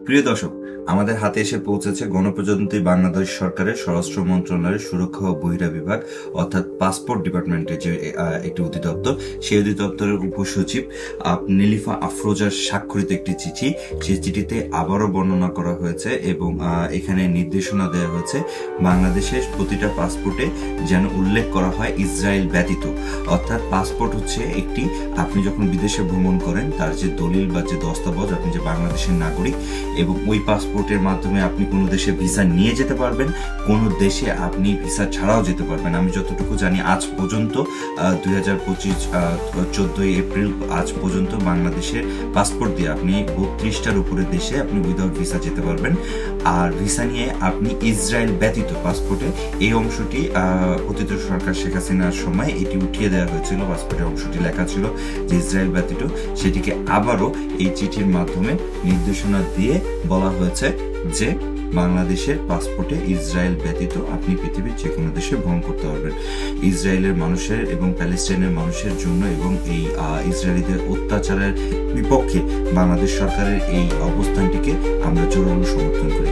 প্রিয় দর্শক, আমাদের হাতে এসে পৌঁছেছে গণপ্রজাতন্ত্রী বাংলাদেশ সরকারের স্বরাষ্ট্র মন্ত্রণালয়ের সুরক্ষা ও বহিরা বিভাগ অর্থাৎ পাসপোর্ট ডিপার্টমেন্টের যে একটি অধিদপ্তর, সেই অধিদপ্তরের উপসচিব নীলিফা আফরোজার স্বাক্ষরিত একটি চিঠি। সেই চিঠিতে আবারও বর্ণনা করা হয়েছে এবং এখানে নির্দেশনা দেওয়া হয়েছে বাংলাদেশের প্রতিটা পাসপোর্টে যেন উল্লেখ করা হয় ইসরায়েল ব্যতীত। অর্থাৎ পাসপোর্ট হচ্ছে একটি, আপনি যখন বিদেশে ভ্রমণ করেন তার যে দলিল বা যে দস্তাবেজ, আপনি যে বাংলাদেশের নাগরিক এবং ওই পাসপোর্টের মাধ্যমে আপনি কোনো দেশে ভিসা নিয়ে যেতে পারবেন, কোনো দেশে আপনি ভিসা ছাড়াও যেতে পারবেন। আমি যতটুকু জানি আজ পর্যন্ত 2025 14 এপ্রিল আজ পর্যন্ত বাংলাদেশের পাসপোর্ট দিয়ে আপনি 32টার উপরে দেশে আপনি উইদাউট ভিসা যেতে পারবেন। আর ভিসা নিয়ে আপনি ইসরায়েল ব্যতীত পাসপোর্টে এই অংশটি অতীত সরকার শেখ হাসিনার সময় এটি উঠিয়ে দেওয়া হয়েছিল। পাসপোর্টের অংশটি লেখা ছিল যে ইসরায়েল ব্যতীত, সেটিকে আবারও এই চিঠির মাধ্যমে নির্দেশনা দিয়ে বলা হয়েছে যে বাংলাদেশের পাসপোর্টে ইসরায়েল ব্যতীত আপনি পৃথিবীর যে কোনো দেশে ভ্রমণ করতে পারবেন। ইসরায়েলের মানুষের এবং প্যালেস্টাইনের মানুষের জন্য এবং এই ইসরায়েলিদের অত্যাচারের বিপক্ষে বাংলাদেশ সরকারের এই অবস্থানটিকে আমরা জোরালো সমর্থন করি।